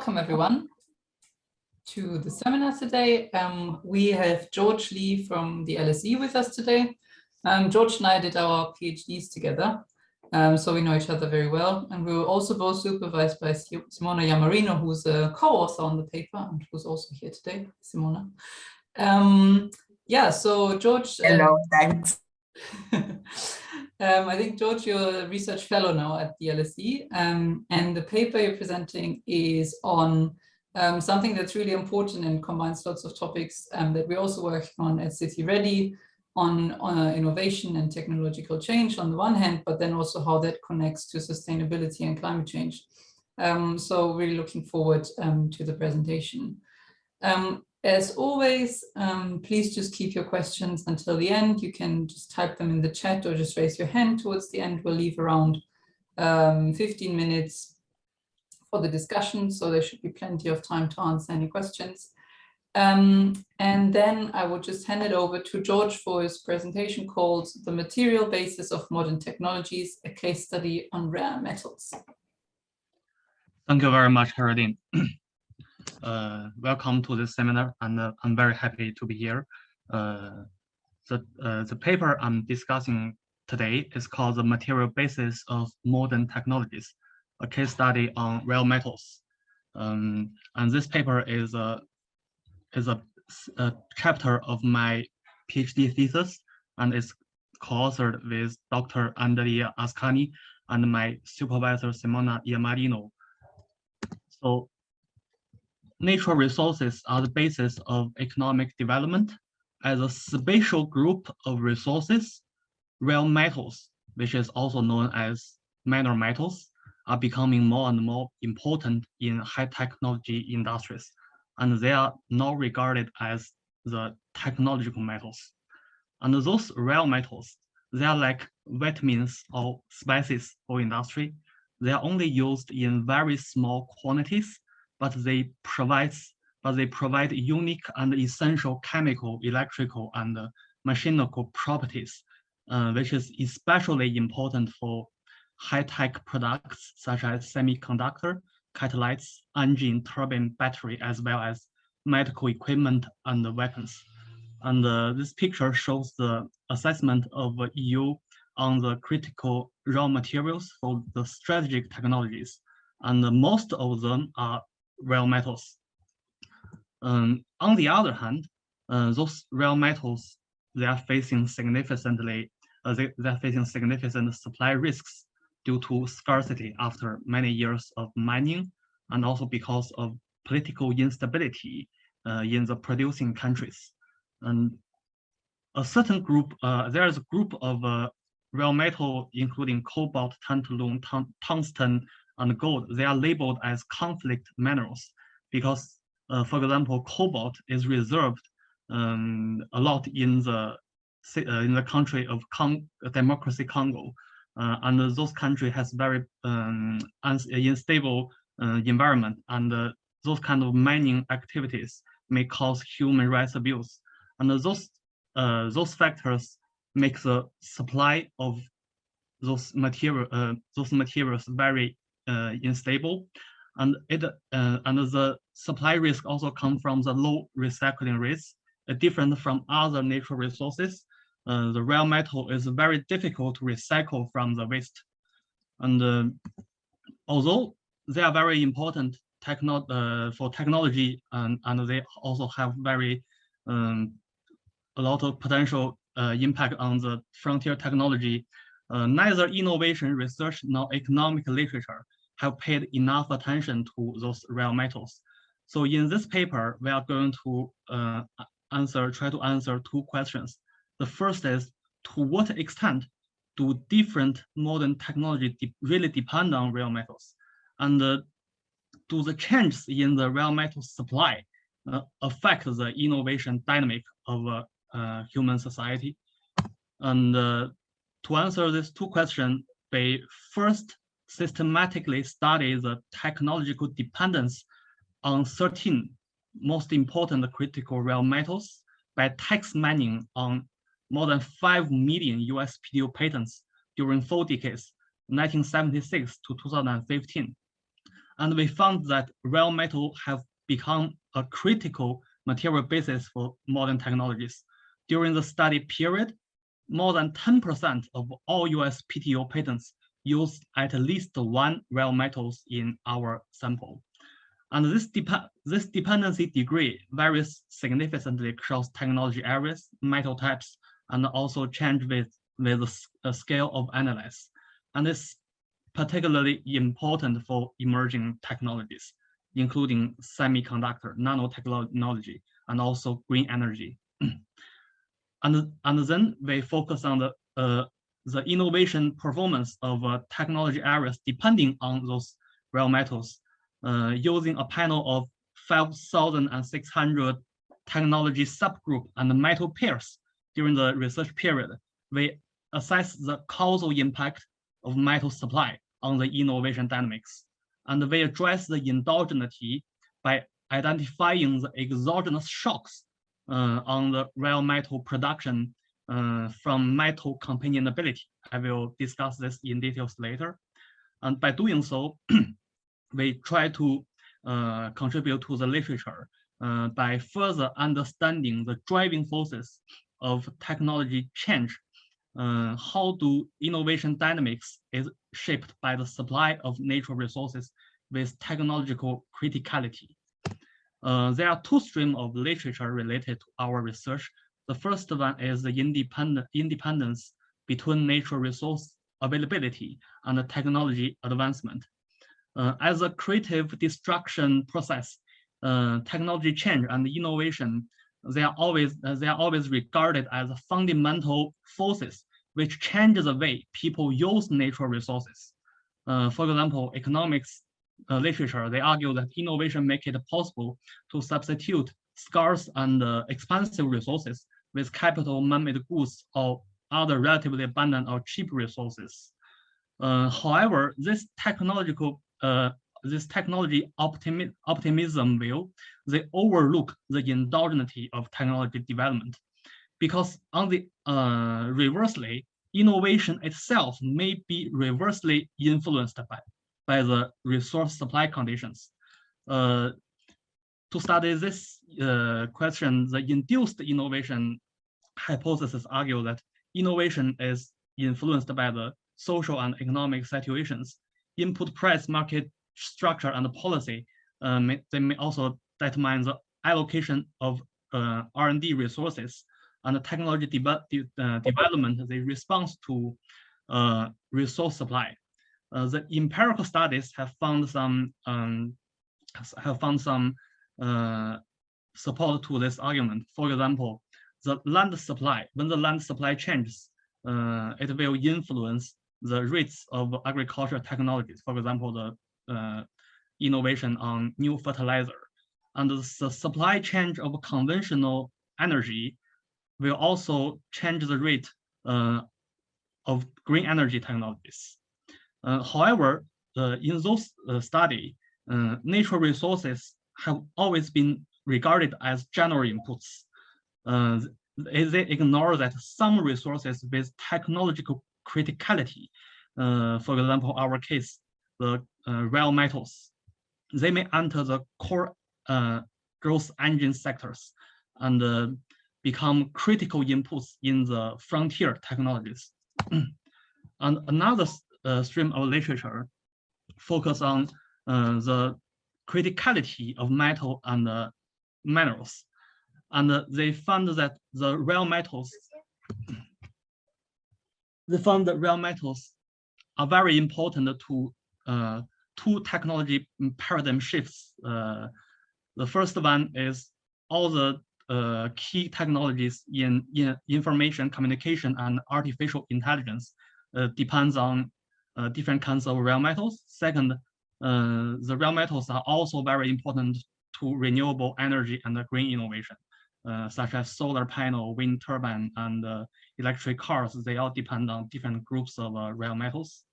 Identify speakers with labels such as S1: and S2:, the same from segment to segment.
S1: welcome everyone to the seminar today. We have George Lee from the LSE with us today. George and I did our PhDs together, so we know each other very well. And we were also both supervised by Simona Yamarino, who's a co-author on the paper and who's also here today, Simona. Yeah, so George.
S2: Hello, thanks.
S1: I think, George, you're a research fellow now at the LSE, and the paper you're presenting is on something that's really important and combines lots of topics that we're also working on at City-REDI on innovation and technological change on the one hand, but then also how that connects to sustainability and climate change. So really looking forward to the presentation. As always, please just keep your questions until the end. You can just type them in the chat or just raise your hand towards the end. We'll leave around 15 minutes for the discussion, so there should be plenty of time to answer any questions. And then I will just hand it over to George for his presentation called The Material Basis of Modern Technologies, a Case Study on Rare Metals.
S3: Thank you very much, Caroline. Welcome to this seminar, and I'm very happy to be here. The paper I'm discussing today is called The Material Basis of Modern Technologies, a case study on rare metals. And this paper is a chapter of my PhD thesis, and it's co-authored with Dr. Andrea Ascani and my supervisor, Simona Yamarino. So, natural resources are the basis of economic development. As a spatial group of resources, rare metals, which is also known as minor metals, are becoming more and more important in high technology industries, and they are now regarded as the technological metals. And those rare metals, they are like vitamins or spices for industry. They are only used in very small quantities, but they provide unique and essential chemical, electrical, and mechanical properties, which is especially important for high-tech products such as semiconductor, catalytes, engine, turbine, battery, as well as medical equipment and weapons. And this picture shows the assessment of EU on the critical raw materials for the strategic technologies, and most of them are rare metals. On the other hand, those rare metals, they are facing significant supply risks due to scarcity after many years of mining, and also because of political instability in the producing countries. And a certain group, there is a group of rare metal, including cobalt, tantalum, tungsten, and gold. They are labeled as conflict minerals because, for example, cobalt is reserved a lot in the country of Democracy Congo, and those countries has very unstable environment, and those kind of mining activities may cause human rights abuse, and those factors make the supply of those materials very unstable, and the supply risk also comes from the low recycling rates. Different from other natural resources, the rare metal is very difficult to recycle from the waste. And although they are very important for technology, and they also have very a lot of potential impact on the frontier technology, neither innovation research nor economic literature have paid enough attention to those rare metals. So in this paper, we are going to try to answer two questions. The first is, to what extent do different modern technology really depend on rare metals? And do the changes in the rare metal supply affect the innovation dynamic of human society? And to answer these two questions, they first systematically study the technological dependence on 13 most important critical rare metals by tax mining on more than 5 million USPTO patents during 4 decades, 1976 to 2015. And we found that rare metal have become a critical material basis for modern technologies. During the study period, more than 10% of all USPTO patents use at least one rare metals in our sample. And this dependency degree varies significantly across technology areas, metal types, and also change with the scale of analysis. And it's particularly important for emerging technologies, including semiconductor, nanotechnology, and also green energy. And then we focus on the innovation performance of technology areas depending on those rare metals, using a panel of 5,600 technology subgroup and metal pairs during the research period. We assess the causal impact of metal supply on the innovation dynamics, and we address the endogeneity by identifying the exogenous shocks on the rare metal production from metal companionability. I will discuss this in details later. And by doing so, we try to contribute to the literature by further understanding the driving forces of technology change. How do innovation dynamics is shaped by the supply of natural resources with technological criticality. There are two streams of literature related to our research. The first one is the independence between natural resource availability and the technology advancement. As a creative destruction process, technology change and innovation, they are always regarded as fundamental forces which change the way people use natural resources. For example, economics literature, they argue that innovation makes it possible to substitute scarce and expensive resources with capital, man-made goods, or other relatively abundant or cheap resources. However, this technology optimism view, they overlook the endogeneity of technology development, because on the reversely, innovation itself may be reversely influenced by the resource supply conditions. To study this question, the induced innovation hypothesis argue that innovation is influenced by the social and economic situations, input price market structure and policy. They may also determine the allocation of R&D resources and the technology development, the response to resource supply. The empirical studies have found some support to this argument. For example, the land supply, when the land supply changes, it will influence the rates of agricultural technologies. For example, the innovation on new fertilizer, and the supply change of conventional energy will also change the rate of green energy technologies. However, in those studies, natural resources have always been regarded as general inputs. They ignore that some resources with technological criticality, for example, our case, the rare metals, they may enter the core growth engine sectors and become critical inputs in the frontier technologies. And another stream of literature focus on the criticality of metal and minerals. And they found that the rare metals, are very important to two technology paradigm shifts. The first one is all the key technologies in information communication and artificial intelligence depends on different kinds of rare metals. Second, the rare metals are also very important to renewable energy and green innovation, such as solar panel, wind turbine, and electric cars. They all depend on different groups of rare metals.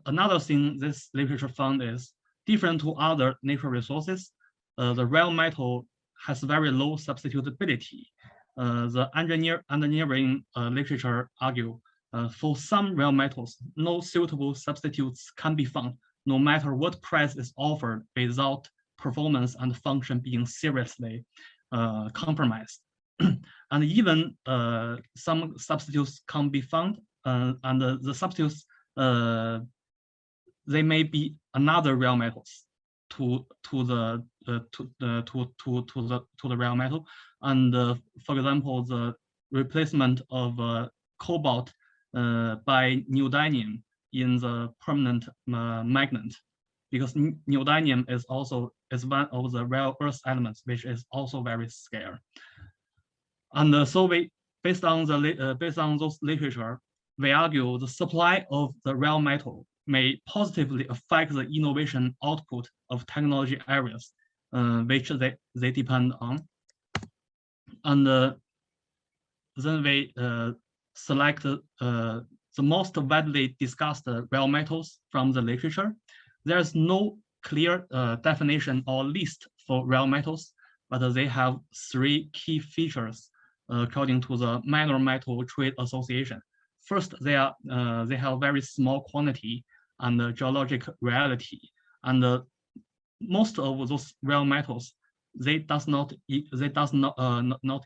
S3: Another thing this literature found is different to other natural resources. The rare metal has very low substitutability. The engineering literature argue for some rare metals, no suitable substitutes can be found no matter what price is offered, without performance and function being seriously compromised. And even some substitutes can be found, and the substitutes they may be another rare metals to the rare metal. And for example, the replacement of cobalt by neodymium in the permanent magnet, because neodymium is one of the rare earth elements which is also very scarce. And so based on those literature, we argue the supply of the rare metal may positively affect the innovation output of technology areas which they depend on. And then we select the most widely discussed rare metals from the literature. There's no clear definition or list for rare metals, but they have 3 key features according to the Minor Metal Trade Association. First, they have very small quantity and geologic rarity, and most of those rare metals does not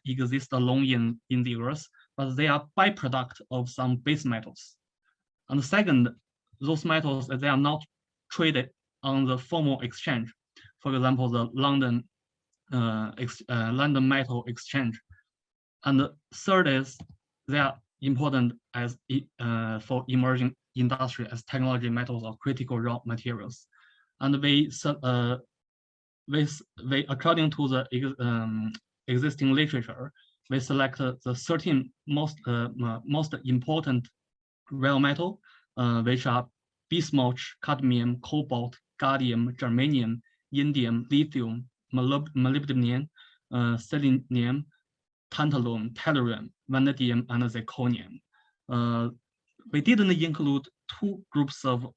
S3: exist alone in the earth, but they are byproduct of some base metals. And second, those metals they are not traded on the formal exchange. For example, the London Metal Exchange. And the third is they are important as for emerging industry as technology metals or critical raw materials. And we according to the existing literature, we select the 13 most important rare metal, which are bismuth, cadmium, cobalt, gallium, germanium, indium, lithium, molybdenum, selenium, tantalum, tellurium, vanadium, and zirconium. We didn't include 2 groups of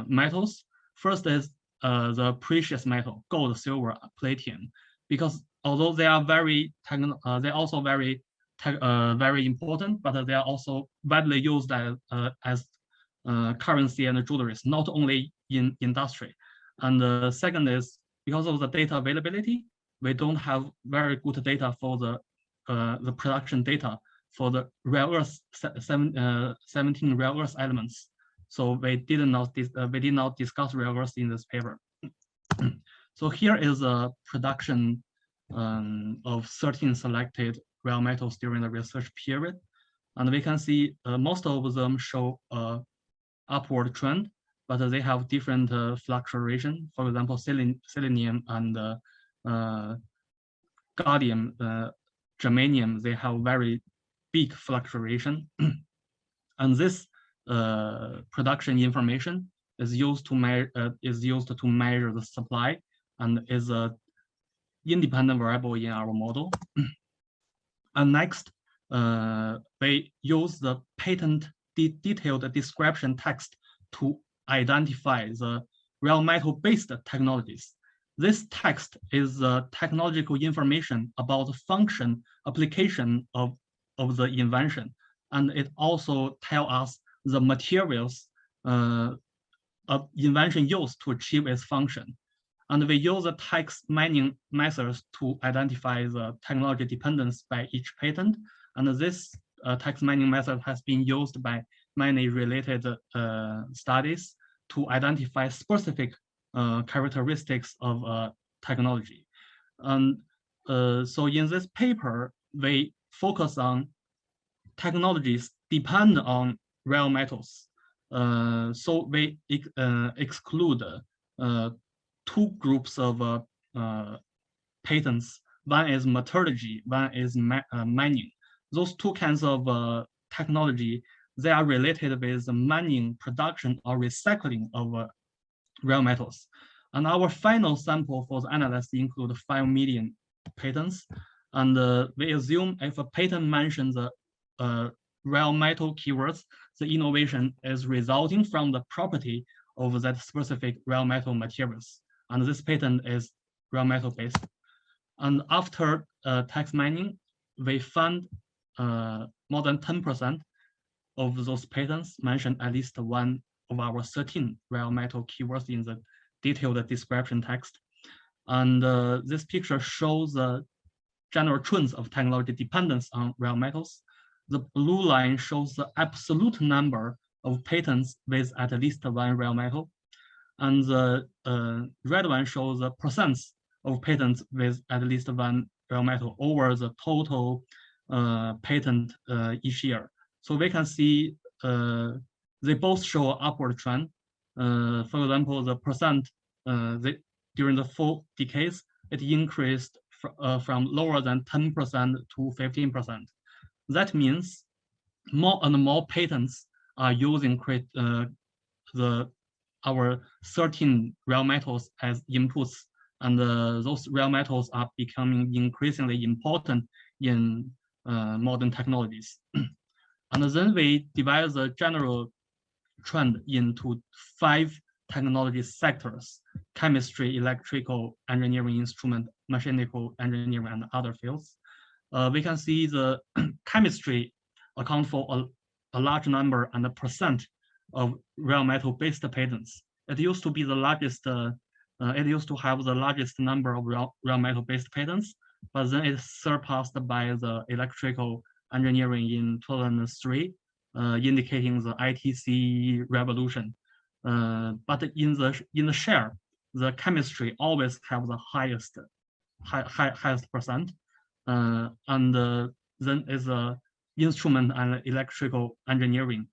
S3: metals. First is the precious metal, gold, silver, platinum, because although they are very important, but they are also widely used as currency and jewelry, not only in industry. And the second is because of the data availability, we don't have very good data for the production data for the rare earth 17 rare earth elements. So we did not discuss rare earths in this paper. So here is a production of 13 selected rare metals during the research period, and we can see most of them show upward trend, but they have different fluctuation. For example, selenium and gallium, germanium, they have very big fluctuation. And this production information is used to measure the supply and is a independent variable in our model. And next, we use the patent detailed description text to identify the rare metal-based technologies. This text is technological information about the function application of the invention, and it also tells us the materials of invention used to achieve its function. And we use the text mining methods to identify the technology dependence by each patent. And this text mining method has been used by many related studies to identify specific characteristics of technology. And so in this paper, we focus on technologies depend on rare metals. So we exclude 2 groups of patents. One is metallurgy, one is mining. Those 2 kinds of technology, they are related with the mining, production, or recycling of rare metals. And our final sample for the analysis include 5 million patents. And we assume if a patent mentions the rare metal keywords, the innovation is resulting from the property of that specific rare metal materials. And this patent is rare metal based. And after text mining, we found more than 10% of those patents mentioned at least one of our 13 rare metal keywords in the detailed description text. And this picture shows the general trends of technology dependence on rare metals. The blue line shows the absolute number of patents with at least one rare metal. And the red one shows the percents of patents with at least one rare metal over the total patent each year. So we can see they both show an upward trend. For example, the percent during the 4 decades, it increased from lower than 10% to 15%. That means more and more patents are using our 13 rare metals as inputs, and those rare metals are becoming increasingly important in modern technologies. And then we divide the general trend into 5 technology sectors: chemistry, electrical engineering, instrument, mechanical engineering, and other fields. We can see the chemistry account for a large number and a percent of rare metal based patents. It used to be the largest, it used to have the largest number of rare metal based patents, but then it's surpassed by the electrical engineering in 2003, indicating the ITC revolution. But in the share, the chemistry always have the highest percent, and then is the instrument and electrical engineering.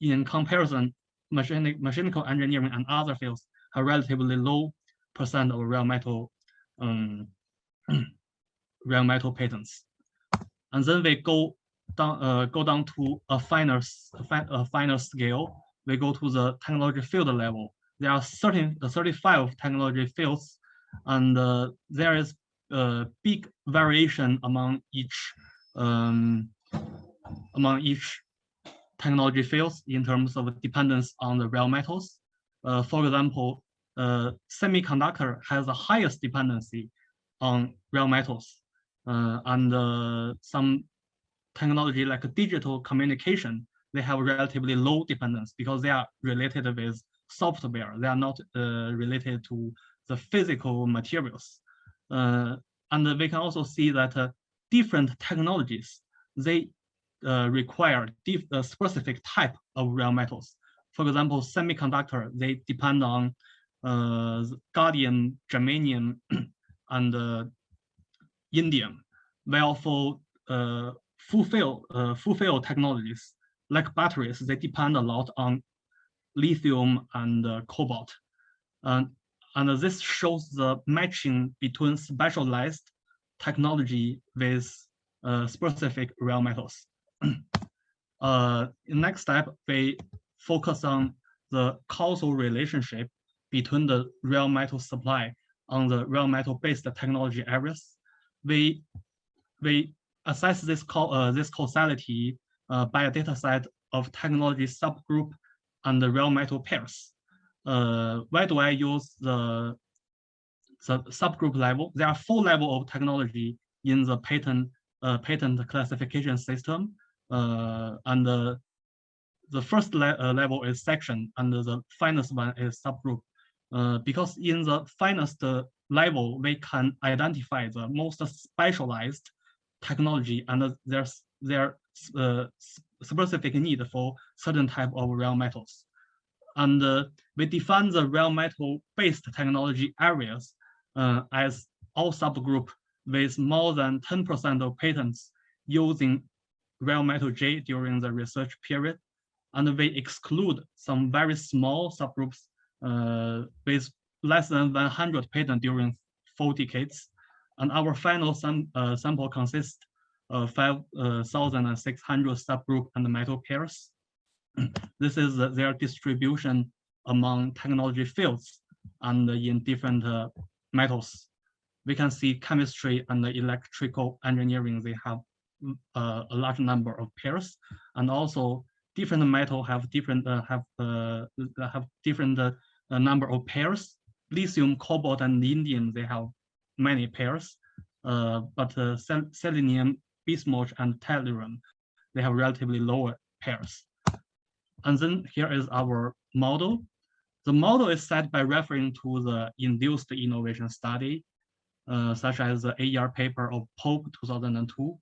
S3: In comparison, mechanical engineering and other fields have relatively low percent of rare metal patents. And then we go down to a finer scale. We go to the technology field level. There are 35 technology fields, and there is a big variation among each technology fields in terms of dependence on the rare metals. For example, semiconductor has the highest dependency on rare metals, and some technology like digital communication, they have relatively low dependence because they are related with software. They are not related to the physical materials. And we can also see that different technologies, they require a specific type of rare metals. For example, semiconductor, they depend on gallium, germanium, and indium. While for full technologies like batteries, they depend a lot on lithium and cobalt. And this shows the matching between specialized technology with specific rare metals. Next step, we focus on the causal relationship between the rare metal supply on the rare metal based technology areas. We assess this causality by a data set of technology subgroup and the rare metal pairs. Why do I use the subgroup level? There are 4 levels of technology in the patent classification system, and the first level is section, and the finest one is subgroup. Because in the finest level, we can identify the most specialized technology and their specific need for certain type of rare metals. And we define the rare metal based technology areas as all subgroup with more than 10% of patents using rare metal J during the research period. And we exclude some very small subgroups with less than 100 patents during 4 decades. And our final sample consists of 5,600 subgroup and metal pairs. This is their distribution among technology fields and in different metals. We can see chemistry and electrical engineering, they have a large number of pairs, and also different metal have different number of pairs. Lithium, cobalt, and indium, they have many pairs, but selenium, bismuth, and tellurium, they have relatively lower pairs. And then here is our model. The model is set by referring to the induced innovation study, such as the AER paper of Pope 2002.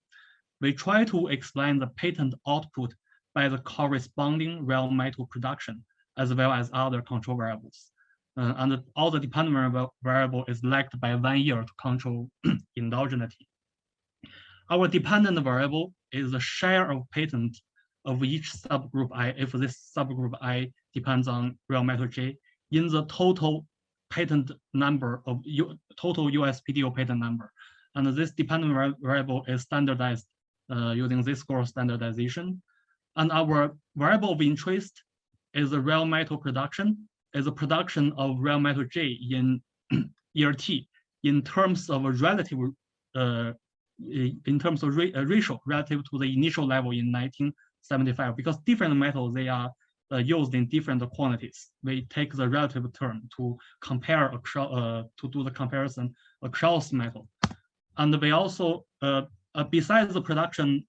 S3: We try to explain the patent output by the corresponding real metal production, as well as other control variables. And all the dependent variable is lagged by 1 year to control endogeneity. Our dependent variable is the share of patent of each subgroup I, if this subgroup I depends on real metal J, in the total patent number of total USPTO patent number. And this dependent variable is standardized using this score standardization. And our variable of interest is the real metal production, is the production of real metal J in year T in terms of a relative in terms of ratio relative to the initial level in 1975, because different metals, they are used in different quantities. We take the relative term to compare across, to do the comparison across metal. And we also, besides the production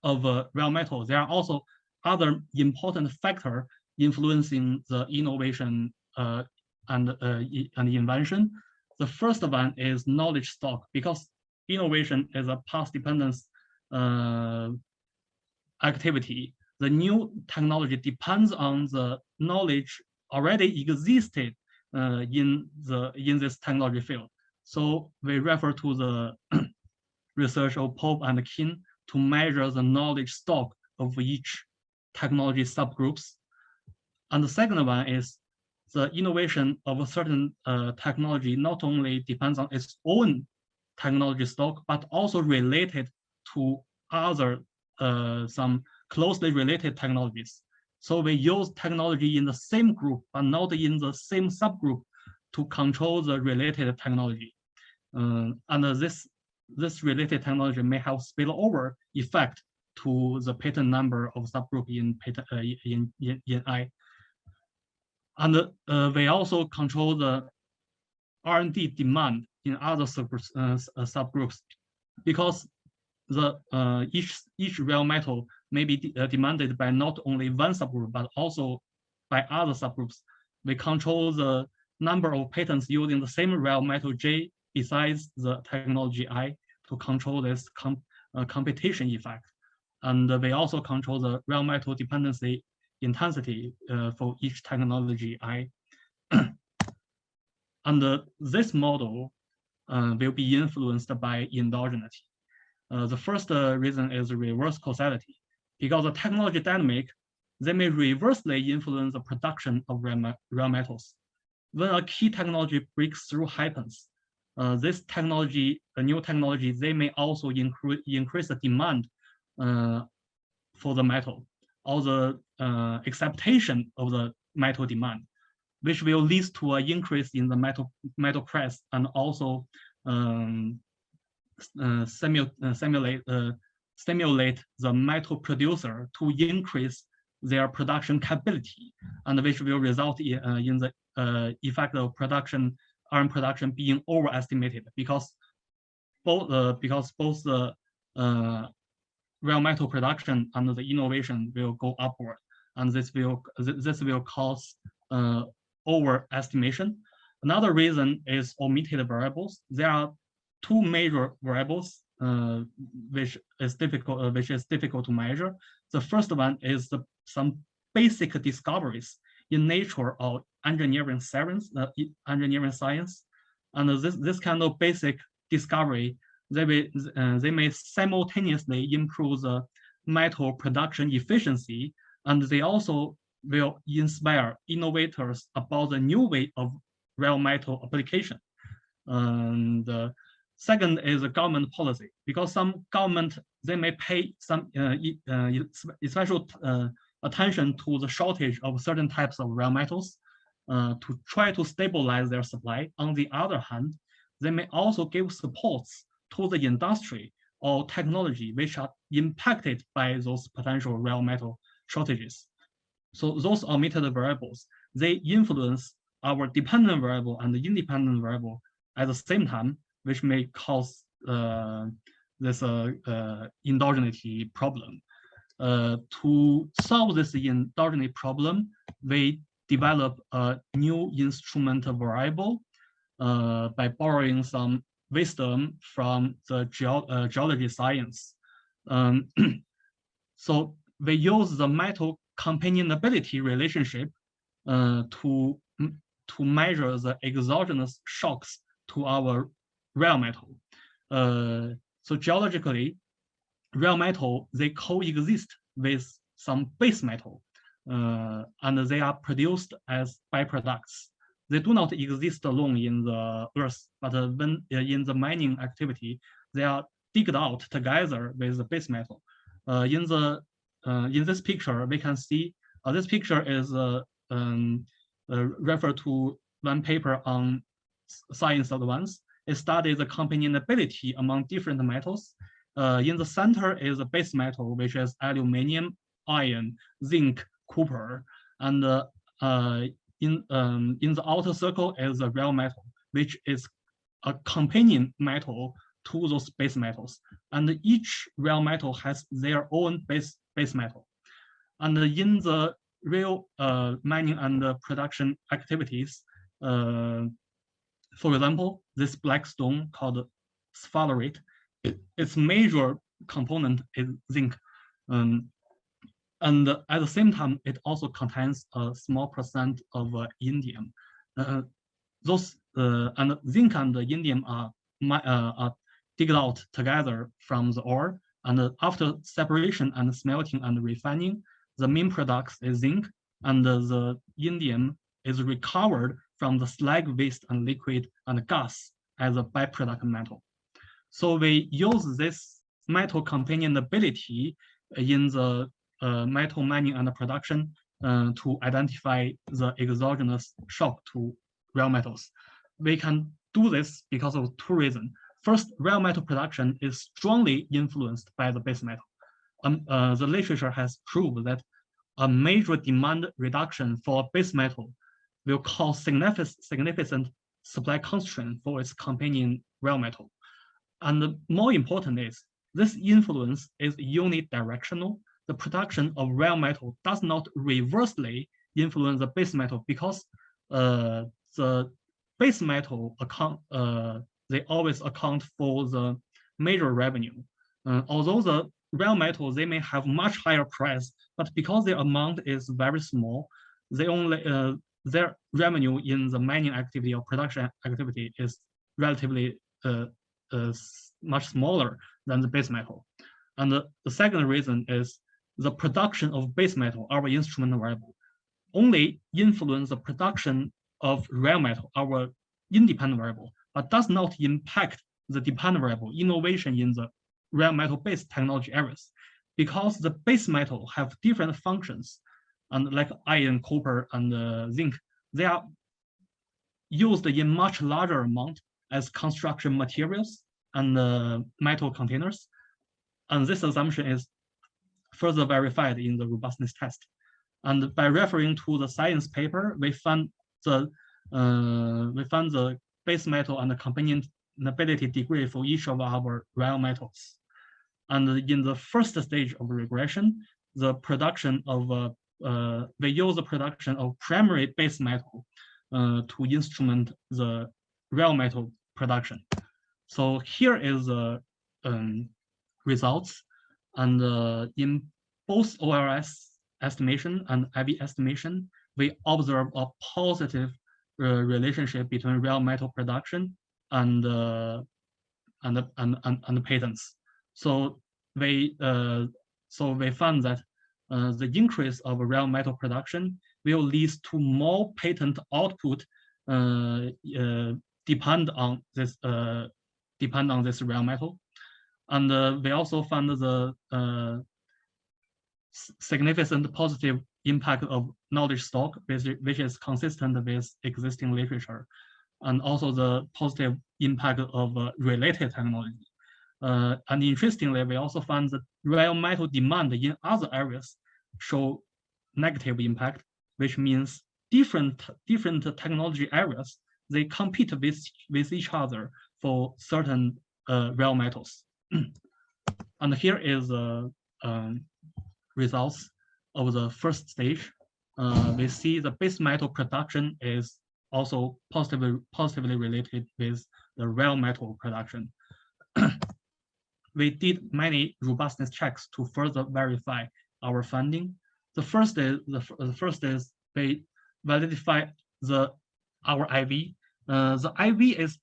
S3: of real metal, there are also other important factors influencing the innovation and invention. The first one is knowledge stock, because innovation is a path dependence activity. The new technology depends on the knowledge already existed in this technology field. So we refer to the research of Pope and Kin to measure the knowledge stock of each technology subgroups. And the second one is the innovation of a certain technology not only depends on its own technology stock, but also related to other some closely related technologies. So we use technology in the same group, but not in the same subgroup to control the related technology. And this related technology may have spillover effect to the patent number of subgroup in I. And we also control the R&D demand in other subgroups, because the each real metal may be demanded by not only one subgroup, but also by other subgroups. We control the number of patents using the same real metal J besides the technology I to control this competition effect. And we also control the real metal dependency intensity for each technology I. And this model will be influenced by endogeneity. The first reason is reverse causality, because the technology dynamic, they may reversely influence the production of real metals. When a key technology breakthrough happens, this technology, a new technology, they may also increase the demand for the metal, or the acceptation of the metal demand, which will lead to an increase in the metal price, and also stimulate the metal producer to increase their production capability, and which will result in the effect of iron production being overestimated, because both the real metal production and the innovation will go upward, and this will cause overestimation. Another reason is omitted variables. There are two major variables which is difficult to measure. The first one is some basic discoveries in nature or engineering science, and this kind of basic discovery, they may simultaneously improve the metal production efficiency, and they also will inspire innovators about the new way of real metal application. And second is a government policy, because some government, they may pay some special attention to the shortage of certain types of real metals to try to stabilize their supply. On the other hand, they may also give supports to the industry or technology which are impacted by those potential real metal shortages. So those omitted variables, they influence our dependent variable and the independent variable at the same time, which may cause this endogeneity problem. To solve this endogeneity problem, we develop a new instrument variable by borrowing some wisdom from the geology science. So we use the metal companionability relationship to measure the exogenous shocks to our rare metal. So geologically, rare metal, they coexist with some base metal, and they are produced as byproducts. They do not exist alone in the earth, but when in the mining activity, they are digged out together with the base metal. In this picture, we can see this picture is referred to one paper on Science Advance. It studies the companionability among different metals. In the center is a base metal, which is aluminum, iron, zinc, copper, and in the outer circle is a rare metal, which is a companion metal to those base metals. And each rare metal has their own base metal. And in the real mining and production activities, for example, this black stone called sphalerite, its major component is zinc. And at the same time, it also contains a small percent of indium. And zinc and indium are digged out together from the ore. And after separation and smelting and refining, the main product is zinc, and the indium is recovered from the slag waste and liquid and gas as a byproduct metal. So we use this metal companionability in the metal mining and production to identify the exogenous shock to rare metals. We can do this because of two reasons. First, rare metal production is strongly influenced by the base metal. The literature has proved that a major demand reduction for base metal will cause significant supply constraint for its companion rare metal. And more important is, this influence is unidirectional. The production of rare metal does not reversely influence the base metal because the base metal they always account for the major revenue. Although the rare metal, they may have much higher price, but because their amount is very small, they only their revenue in the mining activity or production activity is relatively much smaller than the base metal. And the second reason is the production of base metal, our instrument variable, only influence the production of rare metal, our independent variable, but does not impact the dependent variable innovation in the rare metal-based technology areas, because the base metal have different functions, and like iron, copper, and zinc, they are used in much larger amount as construction materials and metal containers. And this assumption is further verified in the robustness test. And by referring to the science paper, we found the base metal and the companionability degree for each of our rare metals. And in the first stage of regression, the production of we use the production of primary base metal to instrument the rare metal production. So here is the results, and in both OLS estimation and IV estimation, we observe a positive relationship between rare metal production and patents. So we found that the increase of rare metal production will lead to more patent output depend on this rare metal. And we also found the significant positive impact of knowledge stock, which is consistent with existing literature, and also the positive impact of related technology. And interestingly, we also found that rare metal demand in other areas show negative impact, which means different technology areas, they compete with each other for certain rare metals. And here is results of the first stage, we see the base metal production is also positively related with the rare metal production. We did many robustness checks to further verify our finding. The first is we validify our IV. The IV is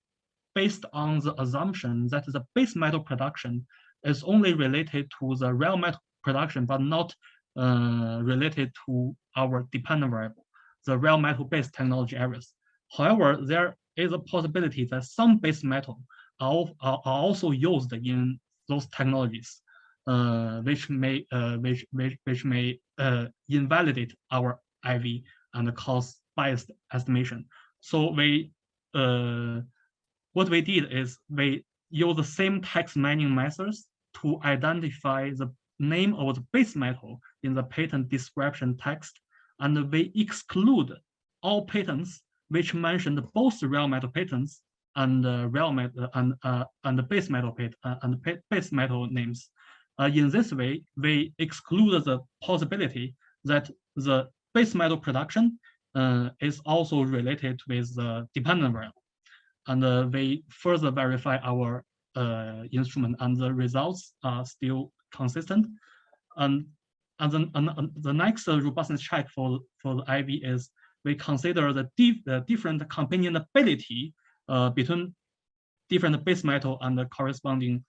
S3: based on the assumption that the base metal production is only related to the rare metal production, but not related to our dependent variable, the rare metal-based technology areas. However, there is a possibility that some base metal are also used in those technologies, which may invalidate our IV and cause biased estimation. So what we did is we use the same text mining methods to identify the name of the base metal in the patent description text, and we exclude all patents which mentioned both the rare metal patents and rare metal and the base metal base metal names. In this way, we exclude the possibility that the base metal production is also related with the dependent variable. And we further verify our instrument, and the results are still consistent. And the next robustness check for the IV is we consider the different companionability between different base metal and the corresponding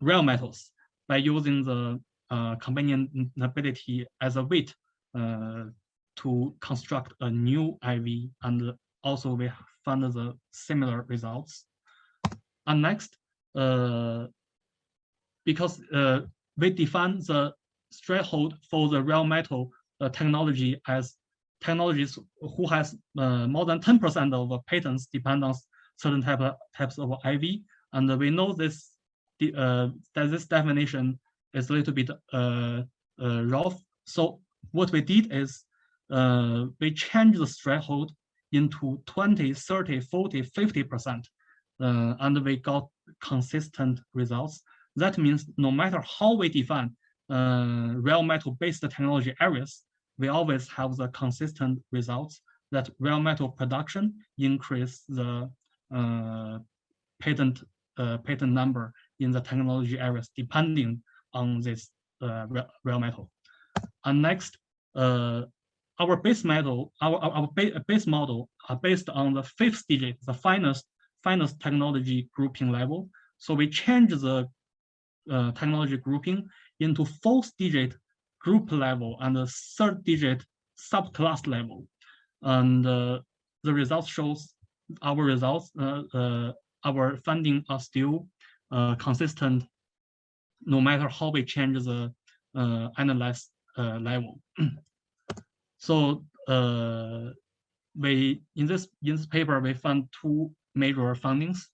S3: rare metals by using the companionability as a weight to construct a new IV, and also we found the similar results. And next, because we define the threshold for the rare metal technology as technologies who has more than 10% of patents depend on certain types of IV, and we know this that this definition is a little bit rough. So what we did is we changed the threshold into 20, 30, 40, 50%, and we got consistent results. That means no matter how we define rare metal-based technology areas, we always have the consistent results that rare metal production increase the patent number in the technology areas depending on this rare metal. And next, our base model are based on the 5th digit, the finest technology grouping level. So we change the technology grouping into 4th digit group level and the 3rd digit subclass level. And the results shows our finding are still consistent no matter how we change the analyze level. So in this paper we found 2 major findings.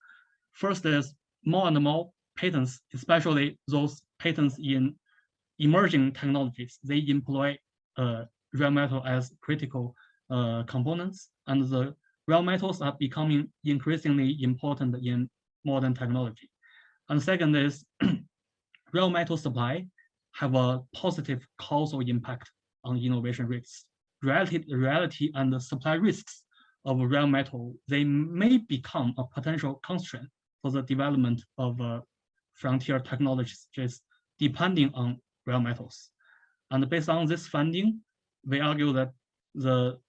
S3: First is more and more patents, especially those patents in emerging technologies, they employ rare metal as critical components, and the rare metals are becoming increasingly important in modern technology. And second is rare metal supply have a positive causal impact on innovation rates. Reality and the supply risks of rare metal, they may become a potential constraint for the development of frontier technologies, just depending on rare metals. And based on this finding, we argue that the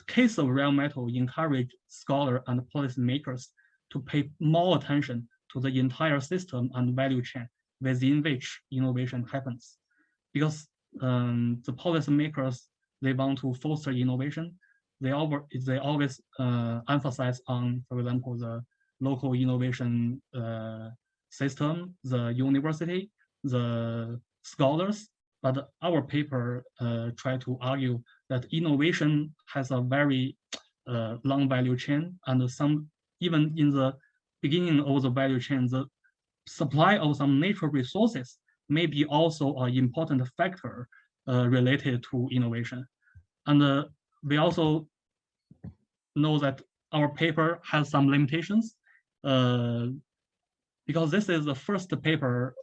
S3: case of rare metal encourage scholars and policymakers to pay more attention to the entire system and value chain within which innovation happens. Because the policymakers, they want to foster innovation. They always emphasize on, for example, the local innovation system, the university, the scholars. But our paper try to argue that innovation has a very long value chain, and even in the beginning of the value chain, the supply of some natural resources may be also an important factor related to innovation. And we also know that our paper has some limitations because this is the first paper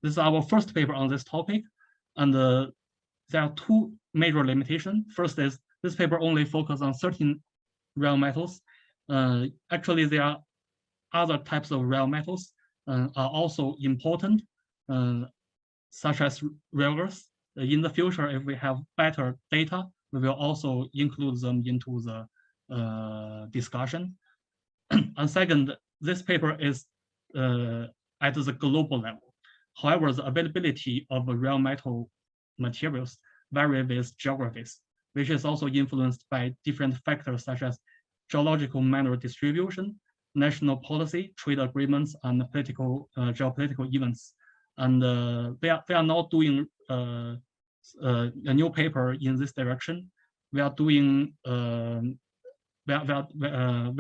S3: this is our first paper on this topic, and there are two major limitations. First is this paper only focuses on certain rare metals. Actually, there are other types of rare metals are also important, such as rare earths. In the future, if we have better data, we will also include them into the discussion. And second, this paper is at the global level. However, the availability of rare metal materials vary with geographies, which is also influenced by different factors such as geological mineral distribution, national policy, trade agreements, and political geopolitical events. And we are not doing a new paper in this direction. We are doing we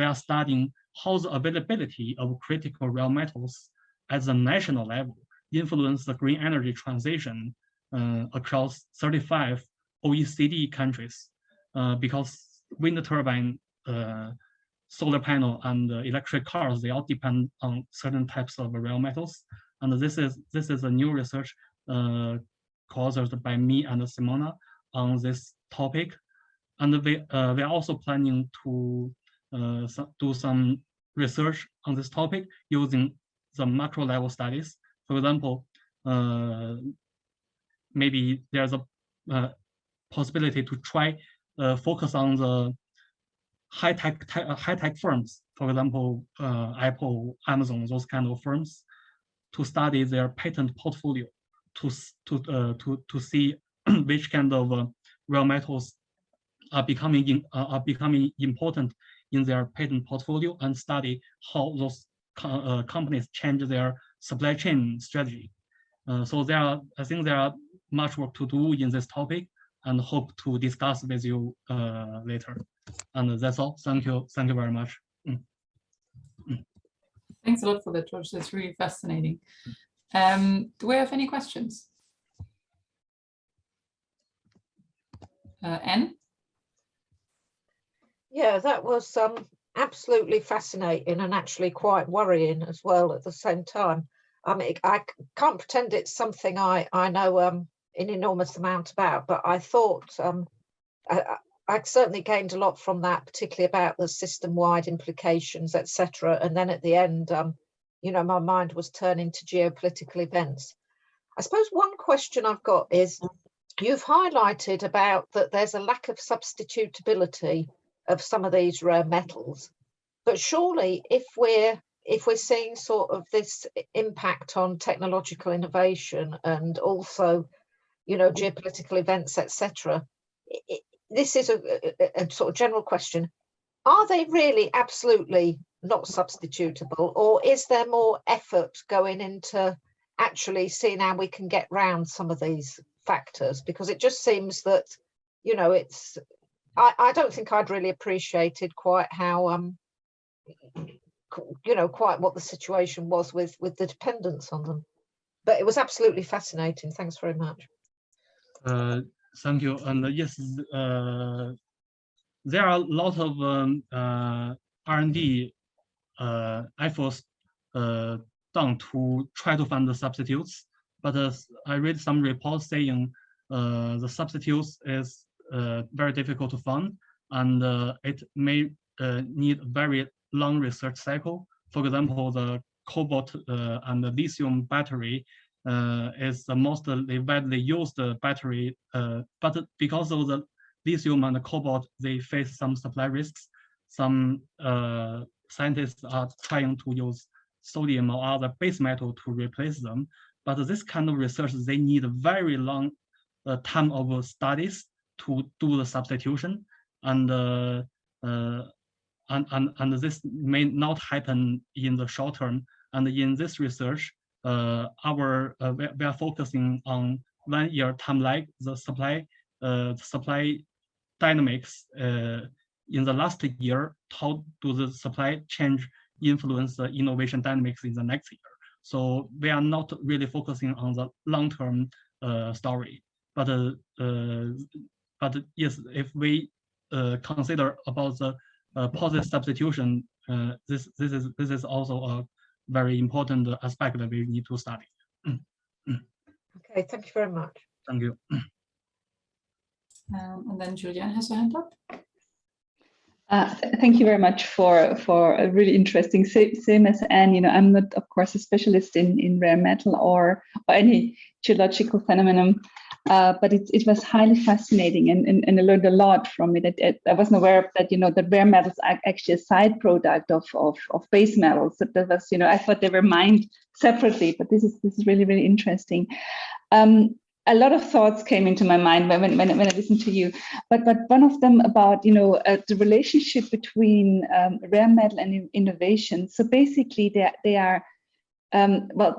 S3: are studying how the availability of critical rare metals at the national level influence the green energy transition across 35 OECD countries, because wind turbine, solar panel, and electric cars, they all depend on certain types of rare metals. And this is a new research co-authored by me and Simona on this topic. And we are also planning to do some research on this topic using the macro level studies. For example, maybe there's a possibility to try focus on the high-tech firms, for example, Apple, Amazon, those kind of firms, to study their patent portfolio, to see which kind of rare metals are becoming important in their patent portfolio, and study how those companies change their supply chain strategy. So I think there are much work to do in this topic, and hope to discuss with you later. And that's all. Thank you very much.
S1: Thanks a lot for that, George. That's really fascinating. Do we have any questions? Anne?
S2: Yeah, that was absolutely fascinating and actually quite worrying as well at the same time. I mean, I can't pretend it's something I know an enormous amount about, but I thought I certainly gained a lot from that, particularly about the system-wide implications, etc. And then at the end, you know, my mind was turning to geopolitical events. I suppose one question I've got is, you've highlighted about that there's a lack of substitutability of some of these rare metals, but surely if we're seeing sort of this impact on technological innovation and also, you know, geopolitical events, etc., this is a sort of general question. Are they really absolutely not substitutable, or is there more effort going into actually seeing how we can get round some of these factors? Because it just seems that, you know, it's, I don't think I'd really appreciated quite how, you know, quite what the situation was with the dependence on them. But it was absolutely fascinating. Thanks very much.
S3: Thank you. And yes, there are a lot of R&D efforts done to try to find the substitutes. But I read some reports saying the substitutes is very difficult to find, and it may need a very long research cycle. For example, the cobalt and the lithium battery is the most widely used battery, but because of the lithium and the cobalt, they face some supply risks. Some scientists are trying to use sodium or other base metal to replace them. But this kind of research, they need a very long time of studies to do the substitution, and this may not happen in the short term. And in this research, we are focusing on 1 year timeline, the supply dynamics in the last year. How do the supply change influence the innovation dynamics in the next year? So we are not really focusing on the long-term story, but yes, if we consider about the positive substitution, this is also a very important aspect that we need to study.
S2: Okay, thank you very much.
S3: Thank you.
S1: And then Julianne has her hand up.
S4: Thank you very much for a really interesting. Same as Anne, I'm not, of course, a specialist in rare metal or any geological phenomenon, but it was highly fascinating, and I learned a lot from it. I wasn't aware of that. That rare metals are actually a side product of base metals. That was, I thought they were mined separately, but this is really, really interesting. A lot of thoughts came into my mind when I listened to you, but one of them about the relationship between rare metal and innovation. So basically, they are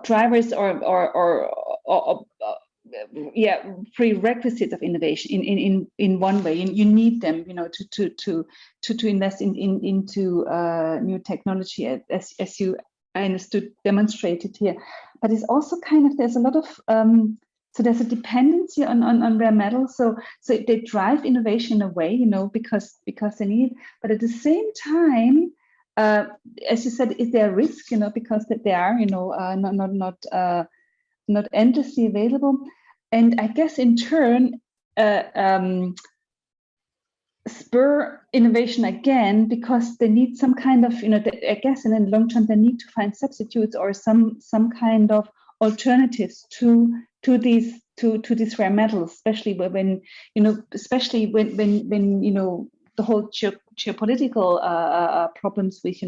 S4: drivers or prerequisites of innovation in one way. You need them, to invest into new technology, as you, I understood, demonstrated here. But it's also there's a lot of so there's a dependency on rare metals. So they drive innovation away, because they need. But at the same time, as you said, is there a risk, because they are, not endlessly available, and I guess in turn spur innovation again, because they need some kind of, I guess in the long term they need to find substitutes or some kind of alternatives to these rare metals, especially when the whole geopolitical problems with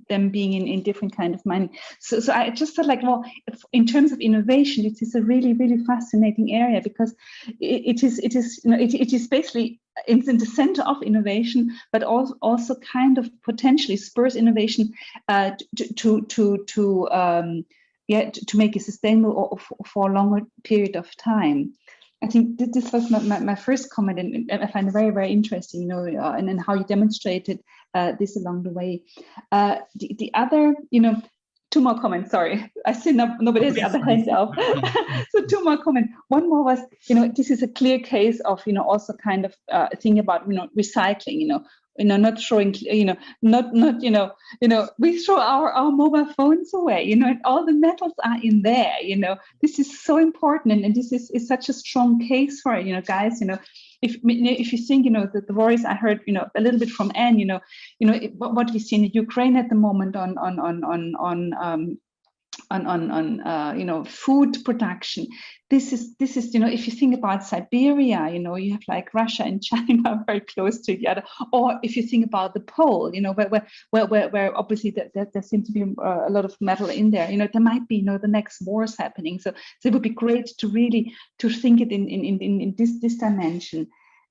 S4: them being in different kind of mining. So I just felt like, well, in terms of innovation, it is a really, really fascinating area, because it is basically in the center of innovation, but also kind of potentially spurs innovation to make it sustainable for a longer period of time. I think this was my first comment, and I find it very, very interesting, and then how you demonstrated this along the way. The other, two more comments. Sorry, I see nobody has the other hand up. So two more comments. One more was, this is a clear case of, also kind of thinking about, recycling. Not throwing, not we throw our mobile phones away, and all the metals are in there, this is so important, and this is such a strong case for it, guys, if you think, the worries I heard, a little bit from Anne, what we see in Ukraine at the moment on food production. This is if you think about Siberia, you have like Russia and China very close together, or if you think about the pole, where obviously there seems to be a lot of metal in there, there might be the next wars happening. So it would be great to really think it in this dimension.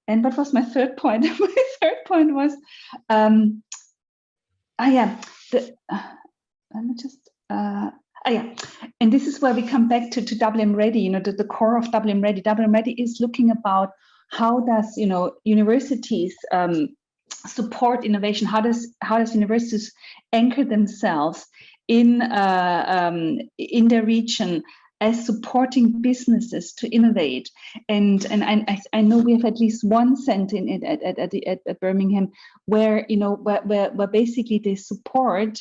S4: And what was my third point? My third point was and this is where we come back to WM-REDI, the core of WM-REDI. WM-REDI is looking about how does, universities support innovation? How does universities anchor themselves in their region as supporting businesses to innovate? And I know we have at least one center at Birmingham where where basically they support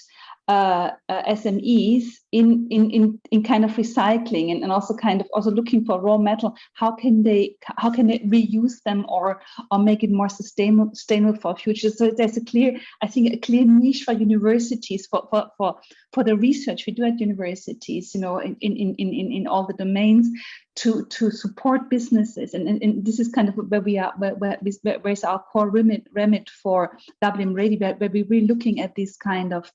S4: SMEs in kind of recycling and also kind of also looking for raw metal. How can they reuse them or make it more sustainable for future? So there's a clear niche for universities for the research we do at universities, in all the domains to support businesses, and this is kind of where we are, where's our core remit for WM-REDI, where we're really looking at this kind of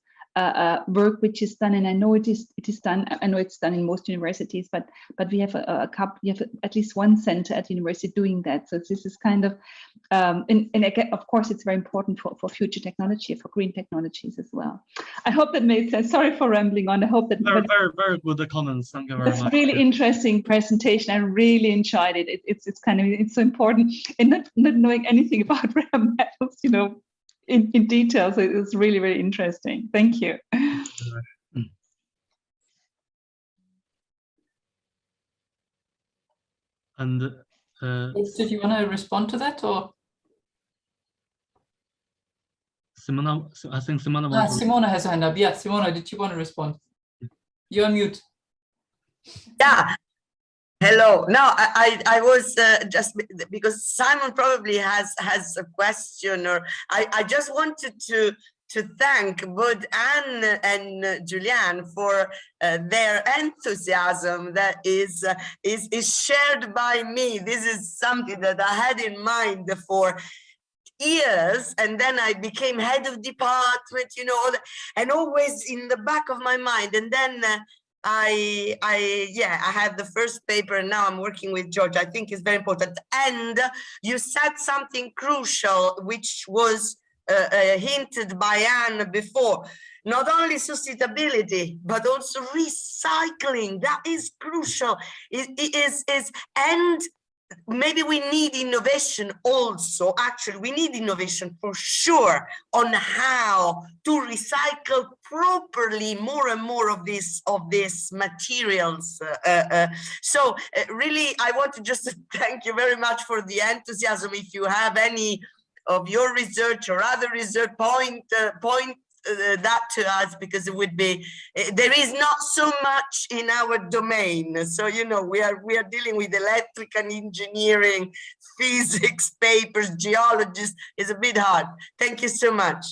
S4: work which is done, and I know it is done. I know it's done in most universities, but we have a couple. We have at least one center at the university doing that. So this is kind of, and again, of course, it's very important for future technology, for green technologies as well. I hope that made sense. Sorry for rambling on. I hope that
S3: very very good comments. Thank you very much.
S4: It's really interesting presentation. I really enjoyed it. It's so important, and not knowing anything about rare metals, in detail. So it's really, really interesting. Thank you.
S3: And
S1: did you want to respond to that, or
S3: Simona? I think Simona wants
S1: Simona has a hand up. Yeah, Simona, did you want to respond? You're on mute.
S5: Yeah, Hello. No, I was just because Simon probably has a question, or I just wanted to thank both Anne and Julianne for their enthusiasm that is shared by me. This is something that I had in mind for years, and then I became head of department, you know, and always in the back of my mind. And then I had the first paper, and now I'm working with George. I think it's very important. And you said something crucial, which was hinted by Anne before. Not only sustainability, but also recycling. That is crucial. It is, and maybe we need innovation also. Actually, we need innovation for sure on how to recycle properly more and more of these materials. So really, I want to just thank you very much for the enthusiasm. If you have any of your research or other research, point that to us, because it would be, there is not so much in our domain. So, you know, we are dealing with electrical engineering, physics papers, geologists. It's a bit hard. Thank you so much.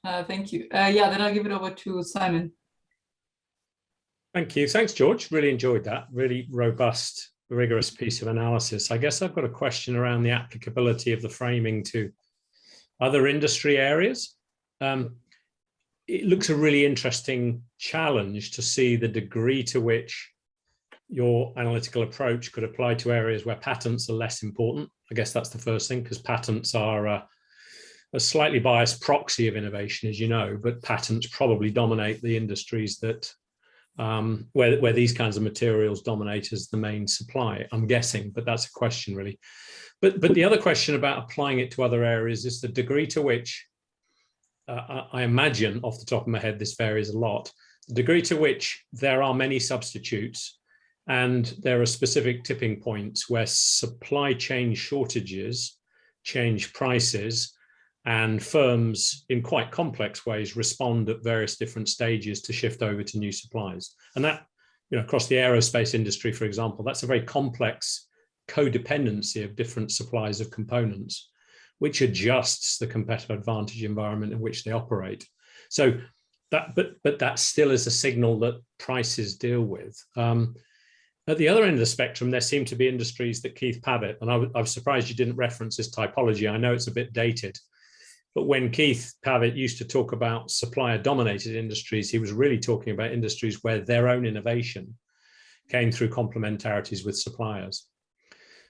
S1: Thank you. Yeah, then I'll give it over to Simon.
S6: Thank you. Thanks, George. Really enjoyed that. Really robust, rigorous piece of analysis. I guess I've got a question around the applicability of the framing to other industry areas. It looks a really interesting challenge to see the degree to which your analytical approach could apply to areas where patents are less important. I guess that's the first thing, because patents are a slightly biased proxy of innovation, as you know, but patents probably dominate the industries that where these kinds of materials dominate as the main supply, I'm guessing, but that's a question really. But the other question about applying it to other areas is the degree to which, I imagine off the top of my head, this varies a lot, the degree to which there are many substitutes and there are specific tipping points where supply chain shortages change prices and firms in quite complex ways respond at various different stages to shift over to new supplies. And that, you know, across the aerospace industry, for example, that's a very complex codependency of different supplies of components, which adjusts the competitive advantage environment in which they operate. So that, but that still is a signal that prices deal with. At the other end of the spectrum, there seem to be industries that Keith Pavitt, and I was surprised you didn't reference this typology. I know it's a bit dated, but when Keith Pavitt used to talk about supplier-dominated industries, he was really talking about industries where their own innovation came through complementarities with suppliers.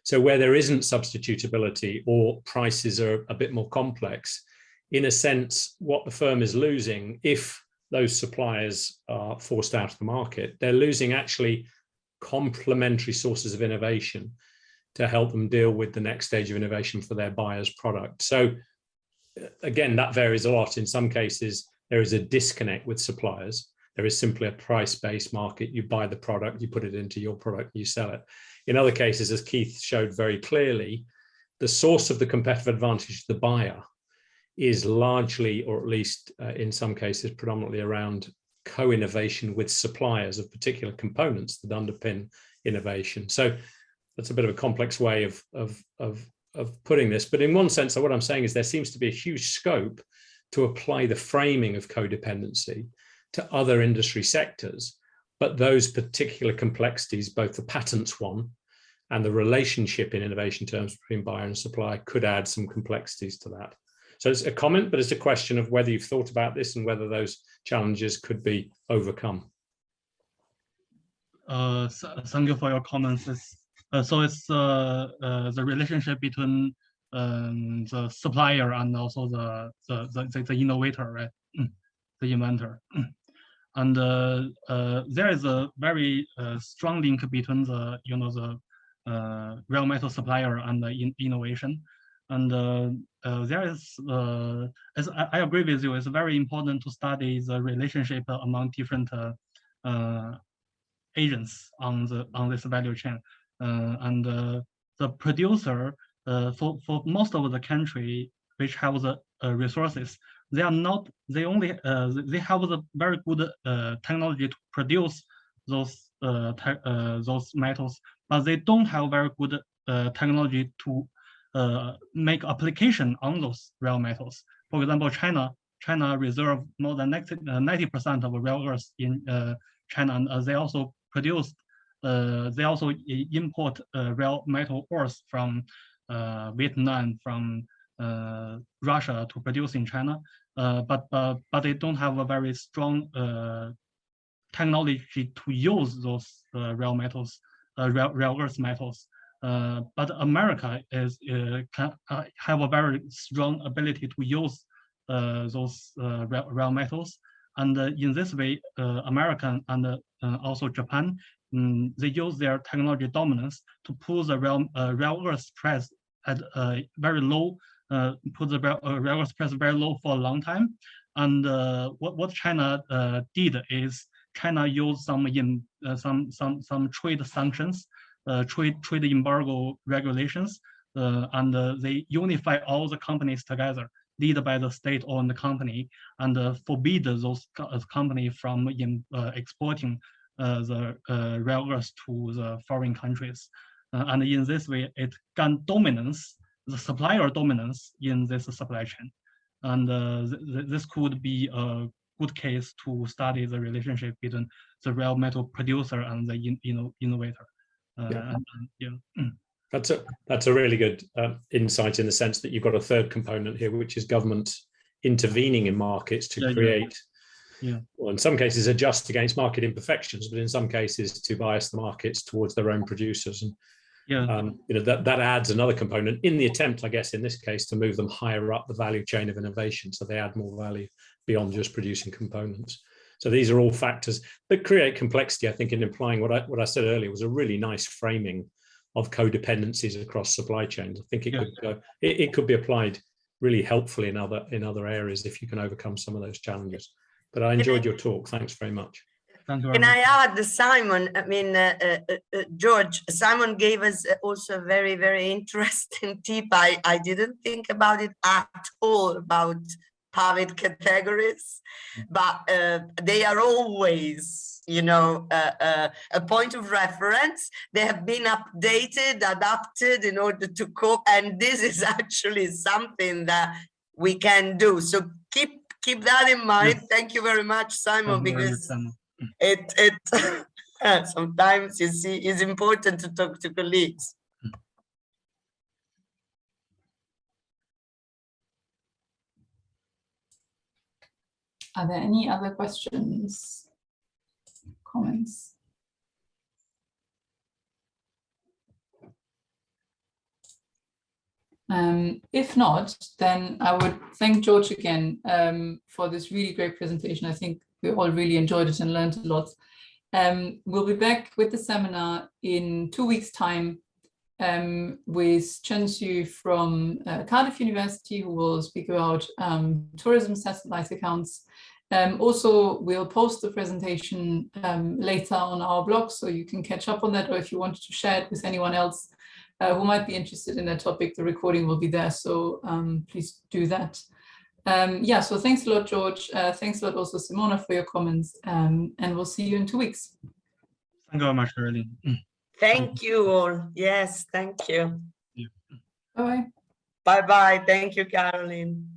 S6: So where there isn't substitutability or prices are a bit more complex, in a sense, what the firm is losing, if those suppliers are forced out of the market, they're losing actually complementary sources of innovation to help them deal with the next stage of innovation for their buyer's product. So again, that varies a lot. In some cases, there is a disconnect with suppliers. There is simply a price-based market. You buy the product, you put it into your product, you sell it. In other cases, as Keith showed very clearly, the source of the competitive advantage to the buyer is largely, or at least in some cases, predominantly around co-innovation with suppliers of particular components that underpin innovation. So that's a bit of a complex way of putting this. But in one sense, what I'm saying is there seems to be a huge scope to apply the framing of codependency to other industry sectors. But those particular complexities, both the patents one and the relationship in innovation terms between buyer and supplier, could add some complexities to that. So it's a comment, but it's a question of whether you've thought about this and whether those challenges could be overcome.
S3: Thank you for your comments. So it's the relationship between the supplier and also the innovator, right? The inventor. And there is a very strong link between the, you know, the raw metal supplier and the innovation. And there is, as I agree with you, it's very important to study the relationship among different agents on this value chain. And the producer, for most of the country which have the resources, they are not, they only, they have the very good technology to produce those metals, but they don't have very good technology to make application on those rare metals. For example, China reserve more than 90% of rare earths in China, and they also produce, they also import rare metal ores from Vietnam, from Russia to produce in China, but they don't have a very strong technology to use those rare metals, rare earth metals. But America can have a very strong ability to use those rare metals, and in this way, America and also Japan, they use their technology dominance to pull the rare earth price at a very low, put the rare earth price very low for a long time. And what China did is China used some trade sanctions, trade embargo regulations, and they unify all the companies together, led by the state-owned company, and forbid those companies from exporting the rare earths to the foreign countries. And in this way, it can dominance, the supplier dominance in this supply chain. And this could be a good case to study the relationship between the rare metal producer and the innovator.
S6: That's a really good insight, in the sense that you've got a third component here, which is government intervening in markets to create, well, in some cases adjust against market imperfections, but in some cases to bias the markets towards their own producers. And that adds another component in the attempt, I guess, in this case, to move them higher up the value chain of innovation, so they add more value beyond just producing components. So these are all factors that create complexity. I think in implying what I said earlier was a really nice framing of codependencies across supply chains. I think it could be applied really helpfully in other areas if you can overcome some of those challenges. But I enjoyed your talk. Thanks very much.
S5: Can I add, Simon? I mean, George, Simon gave us also a very, very interesting tip. I didn't think about it at all, about private categories, but they are always, a point of reference. They have been updated, adapted in order to cope, and this is actually something that we can do. So keep that in mind. Yes. Thank you very much, Simon, because it sometimes, you see, it's important to talk to colleagues.
S1: Are there any other questions, comments? If not, then I would thank George again for this really great presentation. I think we all really enjoyed it and learned a lot. We'll be back with the seminar in 2 weeks' time with Chen Xu from Cardiff University, who will speak about tourism satellite accounts. Also, we'll post the presentation later on our blog, so you can catch up on that, or if you wanted to share it with anyone else who might be interested in that topic, the recording will be there, so please do that. So thanks a lot, George. Thanks a lot also, Simona, for your comments, and we'll see you in 2 weeks.
S3: Thank you very much, Caroline.
S5: Thank you all. Yes, thank you.
S1: Bye-bye.
S5: Bye-bye. Thank you, Caroline.